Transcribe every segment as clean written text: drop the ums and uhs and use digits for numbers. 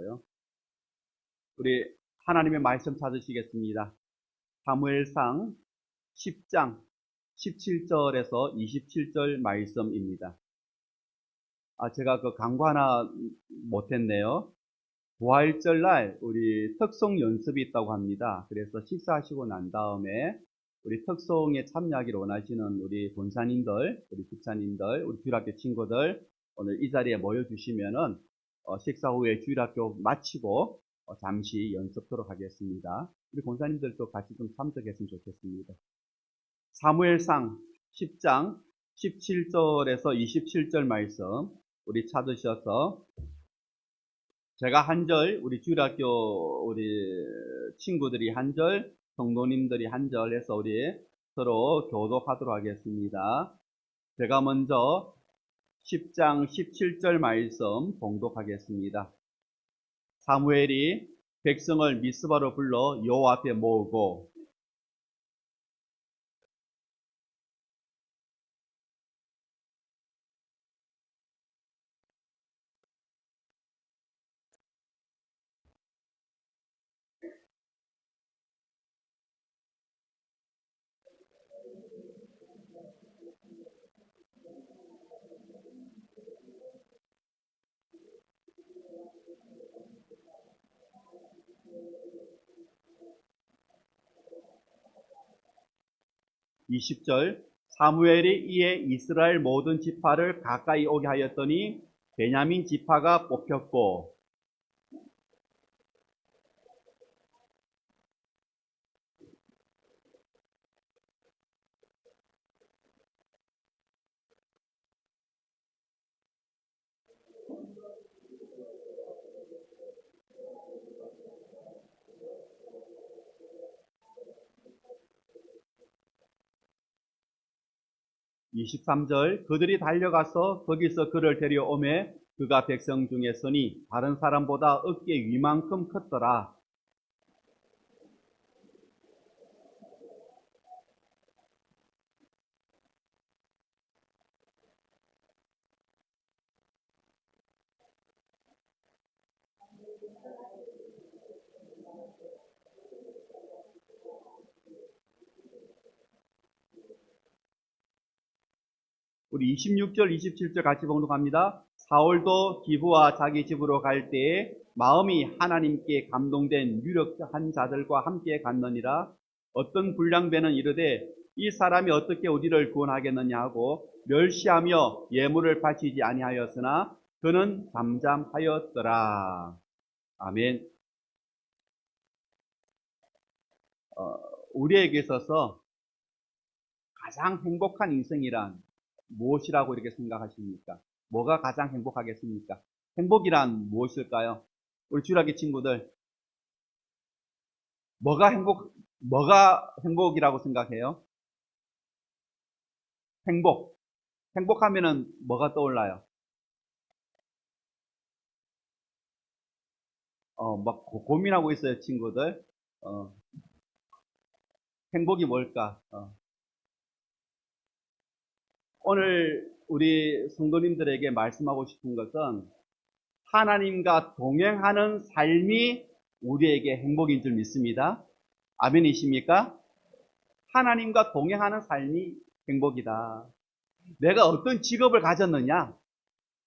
있어요. 우리 하나님의 말씀 찾으시겠습니다. 사무엘상 10장 17절에서 27절 말씀입니다. 제가 그 강구 하나 못했네요. 부활절날 우리 특송 연습이 있다고 합니다. 그래서 식사하시고 난 다음에 우리 특송에 참여하기를 원하시는 우리 본사님들, 우리 집사님들, 우리 주일학교 친구들 오늘 이 자리에 모여주시면은 식사 후에 주일학교 마치고 잠시 연습하도록 하겠습니다. 우리 본사님들도 같이 좀 참석했으면 좋겠습니다. 사무엘상 10장 17절에서 27절 말씀 우리 찾으셔서 제가 한 절, 우리 주일학교 우리 친구들이 한 절, 성도님들이 한 절 해서 우리 서로 교독하도록 하겠습니다. 제가 먼저 10장 17절 말씀 봉독하겠습니다. 사무엘이 백성을 미스바로 불러 여호와 앞에 모으고 20절 사무엘이 이에 이스라엘 모든 지파를 가까이 오게 하였더니 베냐민 지파가 뽑혔고 23절 그들이 달려가서 거기서 그를 데려오매 그가 백성 중에 서니 다른 사람보다 어깨 위만큼 컸더라. 26절, 27절 같이 봉독합니다. 사울도 기브와 자기 집으로 갈 때에 마음이 하나님께 감동된 유력한 자들과 함께 갔느니라. 어떤 불량배는 이르되 이 사람이 어떻게 우리를 구원하겠느냐 하고 멸시하며 예물을 바치지 아니하였으나 그는 잠잠하였더라. 아멘. 우리에게 있어서 가장 행복한 인생이란 무엇이라고 이렇게 생각하십니까? 뭐가 가장 행복하겠습니까? 행복이란 무엇일까요? 우리 주일학교 친구들, 뭐가 행복이라고 생각해요? 행복하면은 뭐가 떠올라요? 막 고민하고 있어요, 친구들. 행복이 뭘까? 오늘 우리 성도님들에게 말씀하고 싶은 것은 하나님과 동행하는 삶이 우리에게 행복인 줄 믿습니다. 아멘이십니까? 하나님과 동행하는 삶이 행복이다. 내가 어떤 직업을 가졌느냐,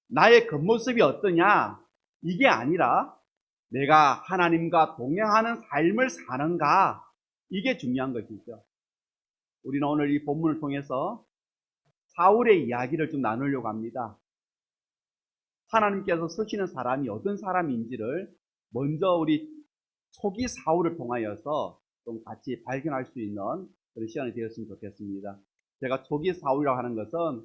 나의 겉모습이 어떠냐, 이게 아니라 내가 하나님과 동행하는 삶을 사는가, 이게 중요한 것이죠. 우리는 오늘 이 본문을 통해서 사울의 이야기를 좀 나누려고 합니다. 하나님께서 쓰시는 사람이 어떤 사람인지를 먼저 우리 초기 사울을 통하여서 좀 같이 발견할 수 있는 그런 시간이 되었으면 좋겠습니다. 제가 초기 사울이라고 하는 것은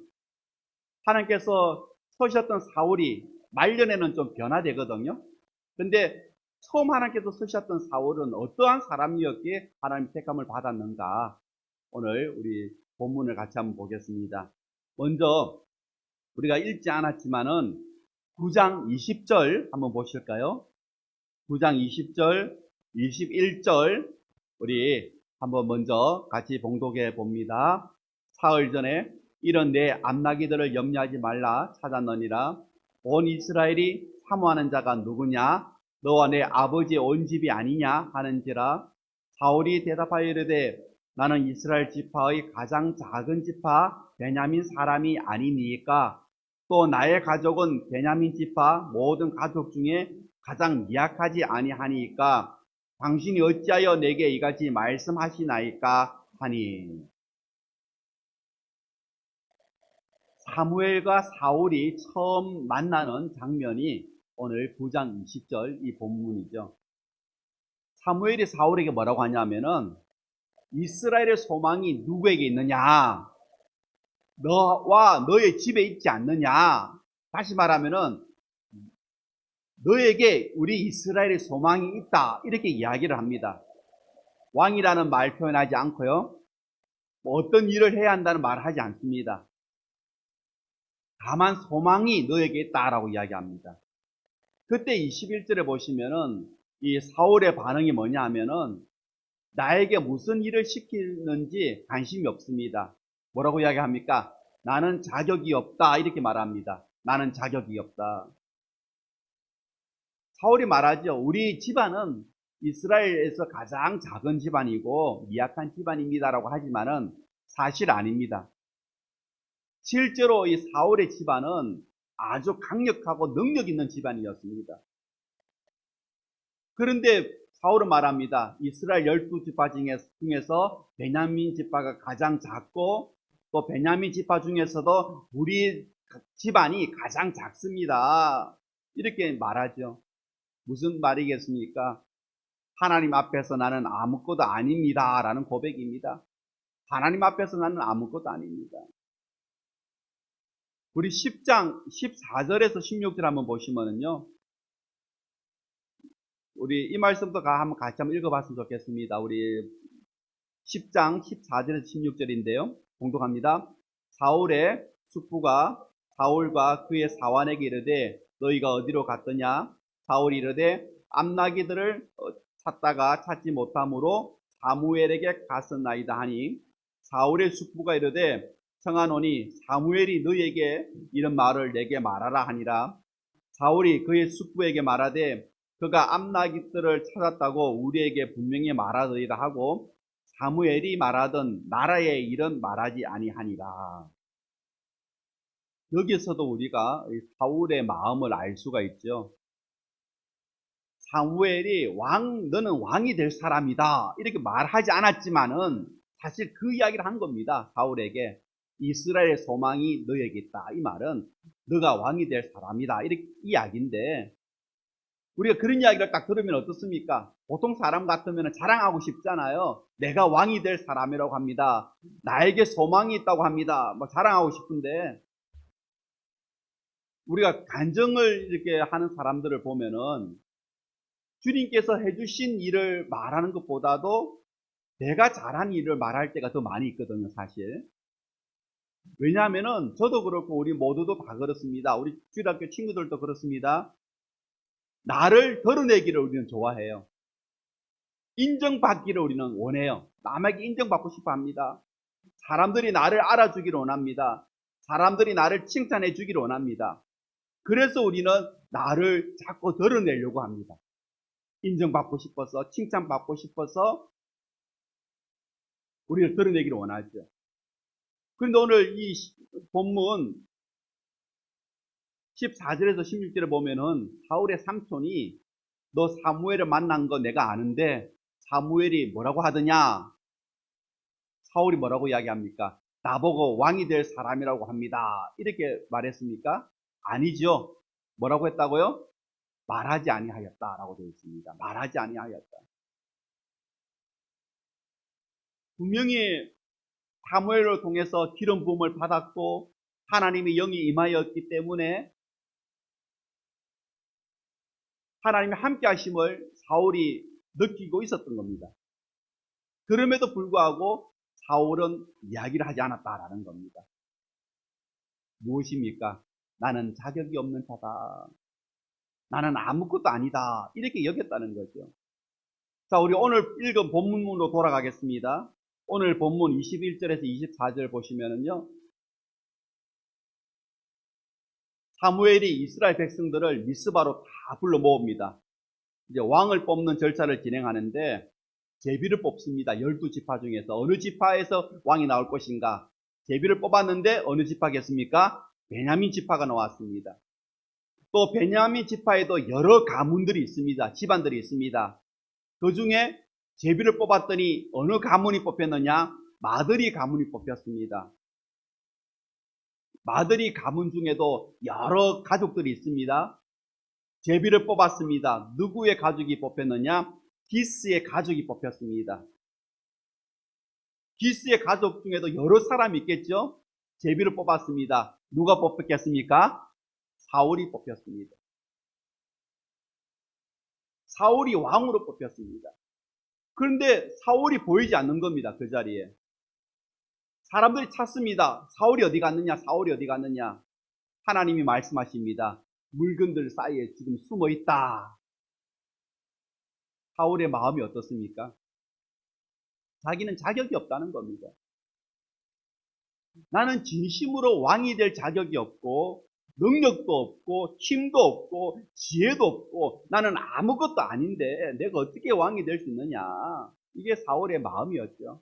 하나님께서 쓰셨던 사울이 말년에는 좀 변화되거든요. 근데 처음 하나님께서 쓰셨던 사울은 어떠한 사람이었기에 하나님 택함을 받았는가, 오늘 우리 본문을 같이 한번 보겠습니다. 먼저 우리가 읽지 않았지만은 9장 20절 한번 보실까요? 9장 20절, 21절 우리 한번 먼저 같이 봉독해 봅니다. 사흘 전에 이런 내 암나기들을 염려하지 말라 찾았느니라. 온 이스라엘이 사모하는 자가 누구냐? 너와 내 아버지의 온 집이 아니냐 하는지라. 사울이 대답하여 이르되 나는 이스라엘 지파의 가장 작은 지파 베냐민 사람이 아니니까 또 나의 가족은 베냐민 지파 모든 가족 중에 가장 미약하지 아니하니까 당신이 어찌하여 내게 이같이 말씀하시나이까 하니. 사무엘과 사울이 처음 만나는 장면이 오늘 9장 20절 이 본문이죠. 사무엘이 사울에게 뭐라고 하냐면은 이스라엘의 소망이 누구에게 있느냐? 너와 너의 집에 있지 않느냐? 다시 말하면은 너에게 우리 이스라엘의 소망이 있다. 이렇게 이야기를 합니다. 왕이라는 말 표현하지 않고요. 뭐 어떤 일을 해야 한다는 말을 하지 않습니다. 다만 소망이 너에게 있다라고 이야기합니다. 그때 21절에 보시면은 이 사울의 반응이 뭐냐 하면은 나에게 무슨 일을 시키는지 관심이 없습니다. 뭐라고 이야기합니까? 나는 자격이 없다. 이렇게 말합니다. 나는 자격이 없다. 사울이 말하죠. 우리 집안은 이스라엘에서 가장 작은 집안이고 미약한 집안입니다라고 하지만은 사실 아닙니다. 실제로 이 사울의 집안은 아주 강력하고 능력 있는 집안이었습니다. 그런데 사울은 말합니다. 이스라엘 12지파 중에서 베냐민 지파가 가장 작고 또 베냐민 지파 중에서도 우리 집안이 가장 작습니다. 이렇게 말하죠. 무슨 말이겠습니까? 하나님 앞에서 나는 아무것도 아닙니다. 라는 고백입니다. 하나님 앞에서 나는 아무것도 아닙니다. 우리 10장 14절에서 16절 한번 보시면은요. 우리 이 말씀도 한번 같이 한번 읽어봤으면 좋겠습니다. 우리 10장 14절에서 16절인데요. 공독합니다. 사울의 숙부가 사울과 그의 사환에게 이르되 너희가 어디로 갔더냐? 사울이 이르되 암나기들을 찾다가 찾지 못함으로 사무엘에게 갔었나이다 하니 사울의 숙부가 이르되 청하노니 사무엘이 너희에게 이런 말을 내게 말하라 하니라. 사울이 그의 숙부에게 말하되 그가 암나기들을 찾았다고 우리에게 분명히 말하더이다 하고 사무엘이 말하던 나라의 일은 말하지 아니하니라. 여기서도 우리가 사울의 마음을 알 수가 있죠. 사무엘이 너는 왕이 될 사람이다 이렇게 말하지 않았지만은 사실 그 이야기를 한 겁니다. 사울에게 이스라엘의 소망이 너에게 있다. 이 말은 너가 왕이 될 사람이다 이렇게 이야기인데 우리가 그런 이야기를 딱 들으면 어떻습니까? 보통 사람 같으면 자랑하고 싶잖아요. 내가 왕이 될 사람이라고 합니다. 나에게 소망이 있다고 합니다. 뭐 자랑하고 싶은데 우리가 간증을 이렇게 하는 사람들을 보면은 주님께서 해주신 일을 말하는 것보다도 내가 잘한 일을 말할 때가 더 많이 있거든요, 사실. 왜냐하면은 저도 그렇고 우리 모두도 다 그렇습니다. 우리 주일학교 친구들도 그렇습니다. 나를 드러내기를 우리는 좋아해요. 인정받기를 우리는 원해요. 남에게 인정받고 싶어 합니다. 사람들이 나를 알아주기를 원합니다. 사람들이 나를 칭찬해 주기를 원합니다. 그래서 우리는 나를 자꾸 드러내려고 합니다. 인정받고 싶어서, 칭찬받고 싶어서 우리를 드러내기를 원하죠. 그런데 오늘 이 본문 14절에서 16절에 보면은 사울의 삼촌이 너 사무엘을 만난 거 내가 아는데 사무엘이 뭐라고 하더냐? 사울이 뭐라고 이야기합니까? 나보고 왕이 될 사람이라고 합니다. 이렇게 말했습니까? 아니죠. 뭐라고 했다고요? 말하지 아니하였다라고 되어 있습니다. 말하지 아니하였다. 분명히 사무엘을 통해서 기름 부음을 받았고 하나님의 영이 임하였기 때문에 하나님의 함께 하심을 사울이 느끼고 있었던 겁니다. 그럼에도 불구하고 사울은 이야기를 하지 않았다라는 겁니다. 무엇입니까? 나는 자격이 없는 자다. 나는 아무것도 아니다. 이렇게 여겼다는 거죠. 자, 우리 오늘 읽은 본문으로 돌아가겠습니다. 오늘 본문 21절에서 24절 보시면은요. 사무엘이 이스라엘 백성들을 미스바로 다 불러 모읍니다. 이제 왕을 뽑는 절차를 진행하는데 제비를 뽑습니다. 12지파 중에서 어느 지파에서 왕이 나올 것인가. 제비를 뽑았는데 어느 지파겠습니까? 베냐민 지파가 나왔습니다. 또 베냐민 지파에도 여러 가문들이 있습니다. 집안들이 있습니다. 그 중에 제비를 뽑았더니 어느 가문이 뽑혔느냐? 마드리 가문이 뽑혔습니다. 마드리 가문 중에도 여러 가족들이 있습니다. 제비를 뽑았습니다. 누구의 가족이 뽑혔느냐? 기스의 가족이 뽑혔습니다. 기스의 가족 중에도 여러 사람이 있겠죠? 제비를 뽑았습니다. 누가 뽑혔겠습니까? 사울이 뽑혔습니다. 사울이 왕으로 뽑혔습니다. 그런데 사울이 보이지 않는 겁니다. 그 자리에. 사람들이 찾습니다. 사울이 어디 갔느냐? 사울이 어디 갔느냐? 하나님이 말씀하십니다. 물건들 사이에 지금 숨어 있다. 사울의 마음이 어떻습니까? 자기는 자격이 없다는 겁니다. 나는 진심으로 왕이 될 자격이 없고 능력도 없고 힘도 없고 지혜도 없고 나는 아무것도 아닌데 내가 어떻게 왕이 될 수 있느냐. 이게 사울의 마음이었죠.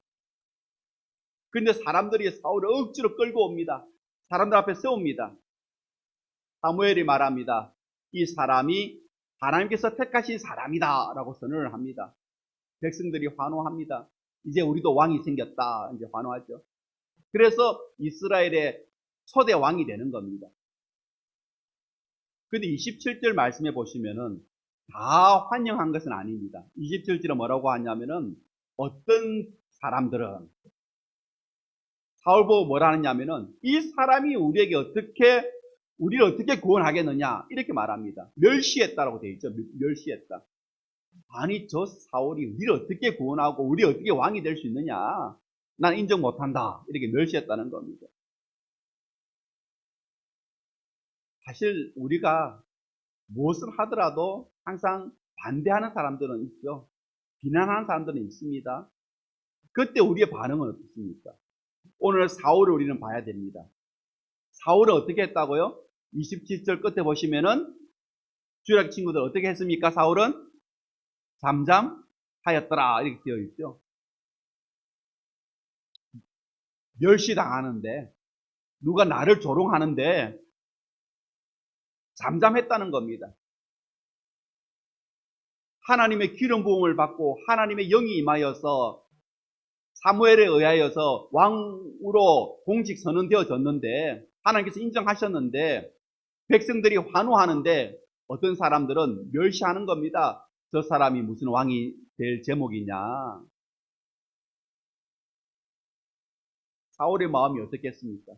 그런데 사람들이 사울을 억지로 끌고 옵니다. 사람들 앞에 세웁니다. 사무엘이 말합니다. 이 사람이 하나님께서 택하신 사람이다 라고 선언을 합니다. 백성들이 환호합니다. 이제 우리도 왕이 생겼다. 이제 환호하죠. 그래서 이스라엘의 초대 왕이 되는 겁니다. 근데 27절 말씀해 보시면은 다 환영한 것은 아닙니다. 27절에 뭐라고 하냐면은 어떤 사람들은 사울 보고 뭐라 하느냐면은 이 사람이 우리를 어떻게 구원하겠느냐 이렇게 말합니다. 멸시했다라고 되어 있죠. 멸시했다. 아니 저 사울이 우리를 어떻게 구원하고 우리 어떻게 왕이 될 수 있느냐. 난 인정 못한다. 이렇게 멸시했다는 겁니다. 사실 우리가 무엇을 하더라도 항상 반대하는 사람들은 있죠. 비난하는 사람들은 있습니다. 그때 우리의 반응은 어떻습니까? 오늘 사울을 우리는 봐야 됩니다. 사울은 어떻게 했다고요? 27절 끝에 보시면은 주일학 친구들 어떻게 했습니까? 사울은 잠잠하였더라 이렇게 되어 있죠. 멸시당하는데 누가 나를 조롱하는데 잠잠했다는 겁니다. 하나님의 기름 부음을 받고 하나님의 영이 임하여서 사무엘에 의하여서 왕으로 공식 선언되어졌는데 하나님께서 인정하셨는데 백성들이 환호하는데 어떤 사람들은 멸시하는 겁니다. 저 사람이 무슨 왕이 될 제목이냐. 사울의 마음이 어떻겠습니까?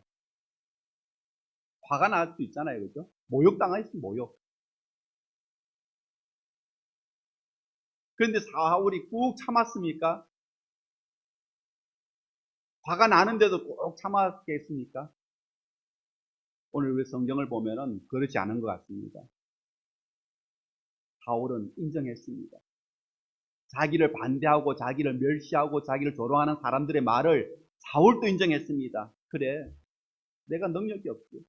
화가 날 수 있잖아요. 그죠? 모욕당하였으면 모욕. 그런데 사울이 꾹 참았습니까? 화가 나는데도 꼭 참았겠습니까? 오늘 우리 성경을 보면은 그렇지 않은 것 같습니다. 사울은 인정했습니다. 자기를 반대하고 자기를 멸시하고 자기를 조롱하는 사람들의 말을 사울도 인정했습니다. 그래, 내가 능력이 없지.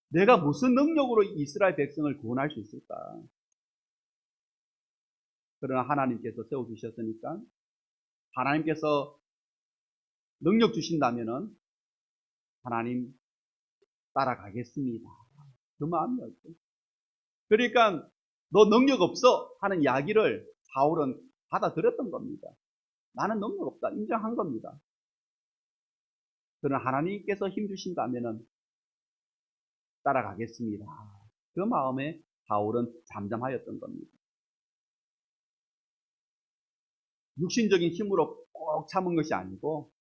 내가 무슨 능력으로 이스라엘 백성을 구원할 수 있을까? 그러나 하나님께서 세워주셨으니까 하나님께서 능력 주신다면은 하나님 따라가겠습니다. 그 마음이었죠. 그러니까 너 능력 없어 하는 이야기를 사울은 받아들였던 겁니다. 나는 능력 없다 인정한 겁니다. 그러나 하나님께서 힘 주신다면은 따라가겠습니다. 그 마음에 사울은 잠잠하였던 겁니다. 육신적인 힘으로 꼭 참은 것이 아니고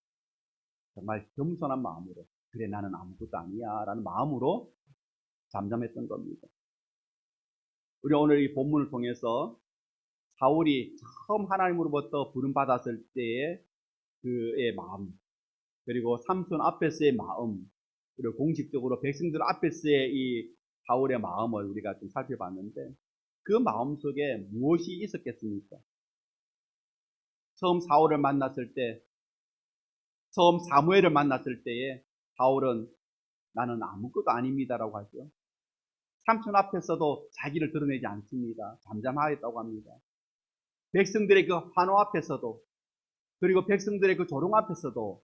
정말 겸손한 마음으로 그래 나는 아무것도 아니야 라는 마음으로 잠잠했던 겁니다. 우리 오늘 이 본문을 통해서 사울이 처음 하나님으로부터 부름받았을 때의 그의 마음, 그리고 삼손 앞에서의 마음, 그리고 공식적으로 백성들 앞에서의 이 사울의 마음을 우리가 좀 살펴봤는데 그 마음 속에 무엇이 있었겠습니까? 처음 사울을 만났을 때, 처음 사무엘을 만났을 때에 사울은 나는 아무것도 아닙니다라고 하죠. 삼촌 앞에서도 자기를 드러내지 않습니다. 잠잠하였다고 합니다. 백성들의 그 환호 앞에서도, 그리고 백성들의 그 조롱 앞에서도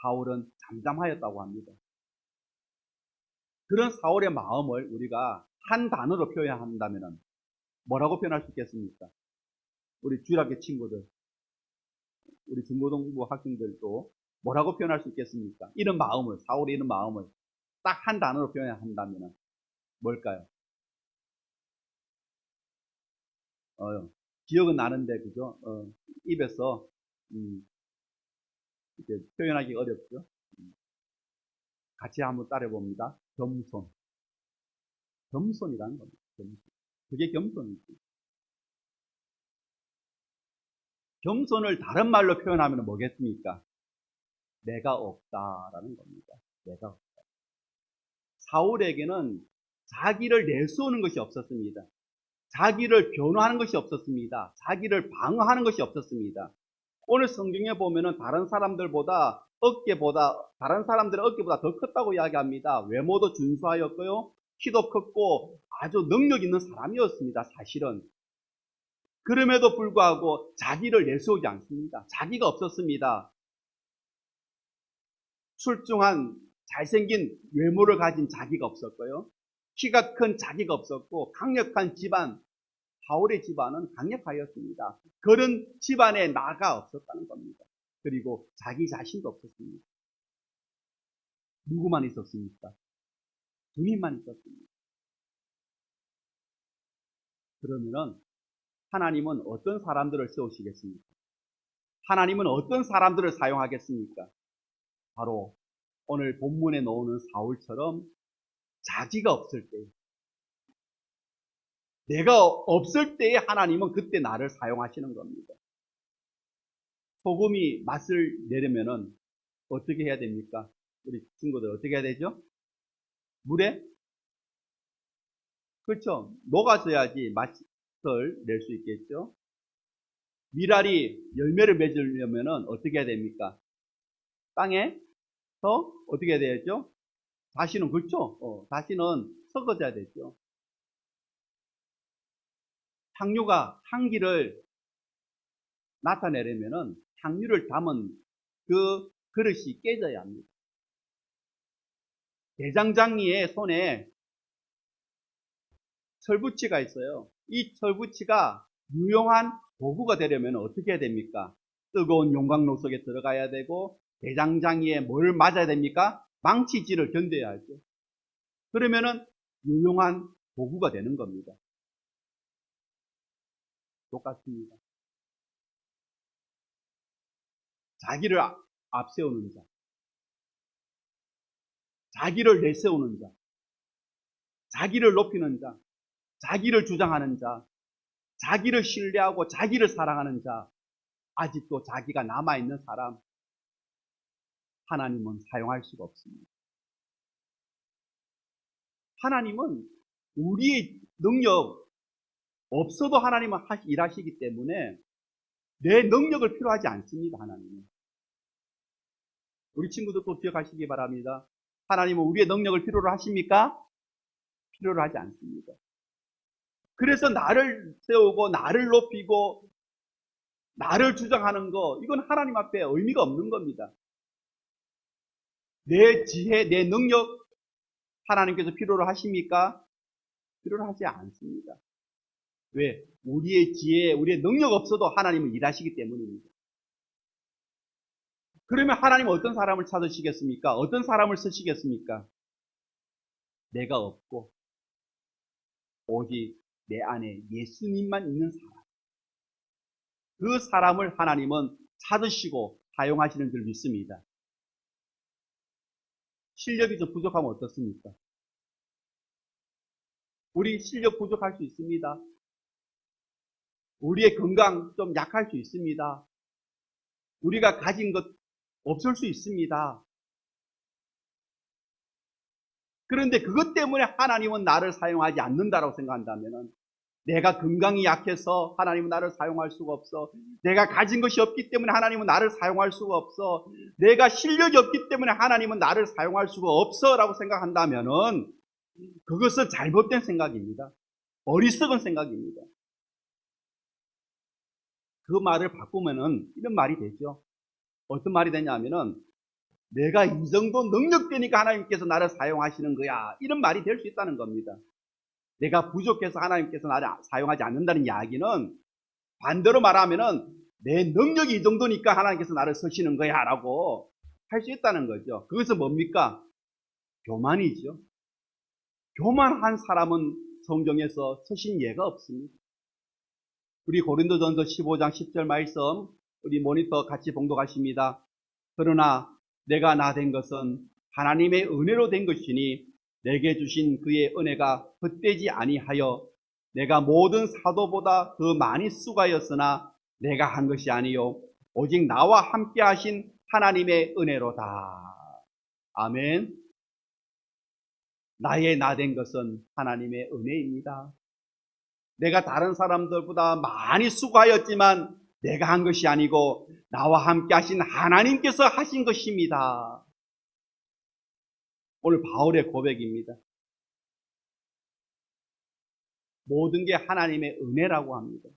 사울은 잠잠하였다고 합니다. 그런 사울의 마음을 우리가 한 단어로 표현한다면 뭐라고 표현할 수 있겠습니까? 우리 주일학교 친구들, 우리 중고등부 학생들도 뭐라고 표현할 수 있겠습니까? 이런 마음을, 사울의 이런 마음을 딱 한 단어로 표현한다면 뭘까요? 기억은 나는데, 그죠? 입에서, 이렇게 표현하기 어렵죠? 같이 한번 따라해봅니다. 겸손. 겸손이라는 겁니다. 겸손. 그게 겸손이지. 겸손을 다른 말로 표현하면 뭐겠습니까? 내가 없다라는 겁니다. 내가 없다. 사울에게는 자기를 내세우는 것이 없었습니다. 자기를 변호하는 것이 없었습니다. 자기를 방어하는 것이 없었습니다. 오늘 성경에 보면은 다른 사람들의 어깨보다 더 컸다고 이야기합니다. 외모도 준수하였고요. 키도 컸고 아주 능력 있는 사람이었습니다. 사실은. 그럼에도 불구하고 자기를 내세우지 않습니다. 자기가 없었습니다. 출중한 잘생긴 외모를 가진 자기가 없었고요. 키가 큰 자기가 없었고 강력한 집안, 사울의 집안은 강력하였습니다. 그런 집안에 나가 없었다는 겁니다. 그리고 자기 자신도 없었습니다. 누구만 있었습니까? 주님만 있었습니다. 그러면은 하나님은 어떤 사람들을 세우시겠습니까? 하나님은 어떤 사람들을 사용하겠습니까? 바로 오늘 본문에 나오는 사울처럼 자기가 없을 때, 내가 없을 때에 하나님은 그때 나를 사용하시는 겁니다. 소금이 맛을 내려면은 어떻게 해야 됩니까? 우리 친구들 어떻게 해야 되죠? 물에? 그렇죠. 녹아져야지 맛을 낼 수 있겠죠. 미랄이 열매를 맺으려면은 어떻게 해야 됩니까? 땅에서 어떻게 해야 되죠? 다시는, 그렇죠? 다시는 섞어져야 되죠. 향유가 향기를 나타내려면은 향유를 담은 그 그릇이 깨져야 합니다. 대장장이의 손에 철부치가 있어요. 이 철부치가 유용한 도구가 되려면 어떻게 해야 됩니까? 뜨거운 용광로 속에 들어가야 되고, 대장장이에 뭘 맞아야 됩니까? 망치질을 견뎌야 하죠. 그러면은 유용한 도구가 되는 겁니다. 똑같습니다. 자기를 앞세우는 자, 자기를 내세우는 자, 자기를 높이는 자, 자기를 주장하는 자, 자기를 신뢰하고 자기를 사랑하는 자, 아직도 자기가 남아있는 사람, 하나님은 사용할 수가 없습니다. 하나님은 우리의 능력 없어도 하나님은 일하시기 때문에 내 능력을 필요하지 않습니다. 하나님은. 우리 친구들도 기억하시기 바랍니다. 하나님은 우리의 능력을 필요로 하십니까? 필요로 하지 않습니다. 그래서 나를 세우고 나를 높이고 나를 주장하는 거, 이건 하나님 앞에 의미가 없는 겁니다. 내 지혜, 내 능력 하나님께서 필요로 하십니까? 필요로 하지 않습니다. 왜? 우리의 지혜, 우리의 능력 없어도 하나님은 일하시기 때문입니다. 그러면 하나님은 어떤 사람을 찾으시겠습니까? 어떤 사람을 쓰시겠습니까? 내가 없고 오직 내 안에 예수님만 있는 사람, 그 사람을 하나님은 찾으시고 사용하시는 줄 믿습니다. 실력이 좀 부족하면 어떻습니까? 우리 실력 부족할 수 있습니다. 우리의 건강 좀 약할 수 있습니다. 우리가 가진 것 없을 수 있습니다. 그런데 그것 때문에 하나님은 나를 사용하지 않는다라고 생각한다면, 내가 건강이 약해서 하나님은 나를 사용할 수가 없어, 내가 가진 것이 없기 때문에 하나님은 나를 사용할 수가 없어, 내가 실력이 없기 때문에 하나님은 나를 사용할 수가 없어 라고 생각한다면은 그것은 잘못된 생각입니다. 어리석은 생각입니다. 그 말을 바꾸면은 이런 말이 되죠. 어떤 말이 되냐면은 내가 이 정도 능력 되니까 하나님께서 나를 사용하시는 거야. 이런 말이 될 수 있다는 겁니다. 내가 부족해서 하나님께서 나를 사용하지 않는다는 이야기는 반대로 말하면은 내 능력이 이 정도니까 하나님께서 나를 쓰시는 거야 라고 할 수 있다는 거죠. 그것은 뭡니까? 교만이죠. 교만한 사람은 성경에서 쓰신 예가 없습니다. 우리 고린도전서 15장 10절 말씀 우리 모니터 같이 봉독하십니다. 그러나 내가 나 된 것은 하나님의 은혜로 된 것이니 내게 주신 그의 은혜가 헛되지 아니하여 내가 모든 사도보다 더 많이 수고하였으나 내가 한 것이 아니요 오직 나와 함께 하신 하나님의 은혜로다. 아멘. 나의 나 된 것은 하나님의 은혜입니다. 내가 다른 사람들보다 많이 수고하였지만 내가 한 것이 아니고 나와 함께 하신 하나님께서 하신 것입니다. 오늘 바울의 고백입니다. 모든 게 하나님의 은혜라고 합니다.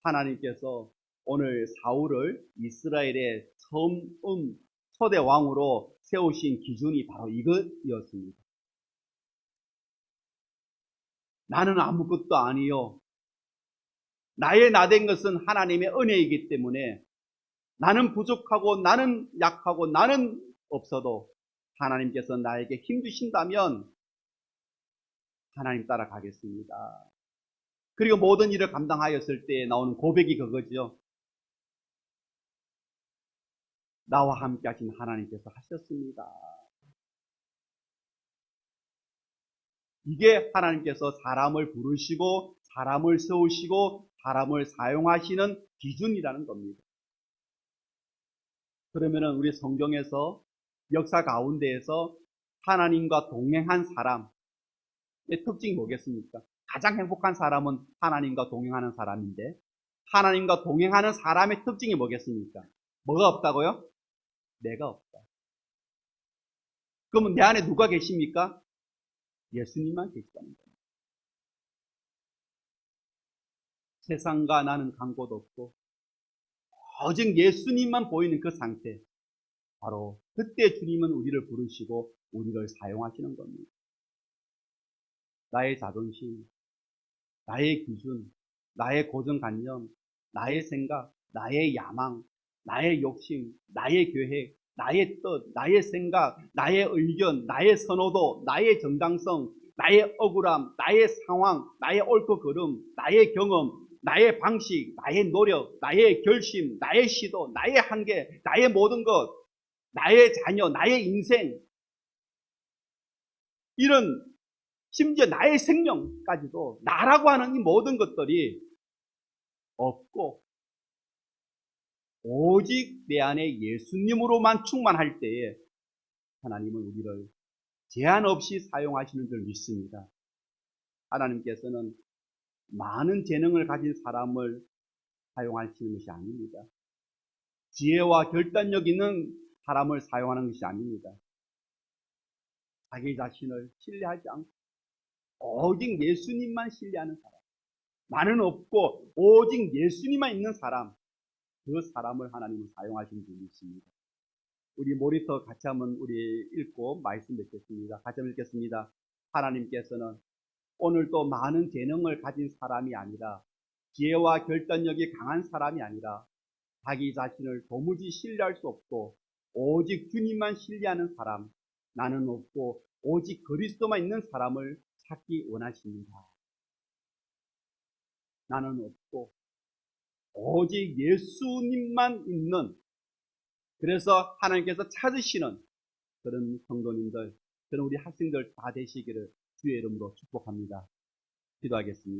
하나님께서 오늘 사울을 이스라엘의 처음 초대 왕으로 세우신 기준이 바로 이것이었습니다. 나는 아무것도 아니요. 나의 나 된 것은 하나님의 은혜이기 때문에 나는 부족하고 나는 약하고 나는 없어도 하나님께서 나에게 힘 주신다면 하나님 따라가겠습니다. 그리고 모든 일을 감당하였을 때 나오는 고백이 그거죠. 나와 함께 하신 하나님께서 하셨습니다. 이게 하나님께서 사람을 부르시고 사람을 세우시고 사람을 사용하시는 기준이라는 겁니다. 그러면은 우리 성경에서 역사 가운데에서 하나님과 동행한 사람의 특징이 뭐겠습니까? 가장 행복한 사람은 하나님과 동행하는 사람인데 하나님과 동행하는 사람의 특징이 뭐겠습니까? 뭐가 없다고요? 내가 없다. 그러면 내 안에 누가 계십니까? 예수님만 계시다는 겁니다. 세상과 나는 간 곳 없고 오직 예수님만 보이는 그 상태, 바로 그때 주님은 우리를 부르시고 우리를 사용하시는 겁니다. 나의 자존심, 나의 기준, 나의 고정관념, 나의 생각, 나의 야망, 나의 욕심, 나의 계획, 나의 뜻, 나의 생각, 나의 의견, 나의 선호도, 나의 정당성, 나의 억울함, 나의 상황, 나의 옳고 그름, 나의 경험, 나의 방식, 나의 노력, 나의 결심, 나의 시도, 나의 한계, 나의 모든 것, 나의 자녀, 나의 인생, 이런 심지어 나의 생명까지도 나라고 하는 이 모든 것들이 없고 오직 내 안에 예수님으로만 충만할 때에 하나님은 우리를 제한 없이 사용하시는 줄 믿습니다. 하나님께서는 많은 재능을 가진 사람을 사용하시는 것이 아닙니다. 지혜와 결단력 있는 사람을 사용하는 것이 아닙니다. 자기 자신을 신뢰하지 않고 오직 예수님만 신뢰하는 사람, 나는 없고 오직 예수님만 있는 사람, 그 사람을 하나님은 사용하시는 줄 믿습니다. 우리 모니터 같이 한번 우리 읽고 말씀 맺겠습니다. 같이 한번 읽겠습니다. 하나님께서는 오늘도 많은 재능을 가진 사람이 아니라 지혜와 결단력이 강한 사람이 아니라 자기 자신을 도무지 신뢰할 수 없고 오직 주님만 신뢰하는 사람, 나는 없고 오직 그리스도만 있는 사람을 찾기 원하십니다. 나는 없고 오직 예수님만 있는, 그래서 하나님께서 찾으시는 그런 성도님들, 그런 우리 학생들 다 되시기를 주의 이름으로 축복합니다. 기도하겠습니다.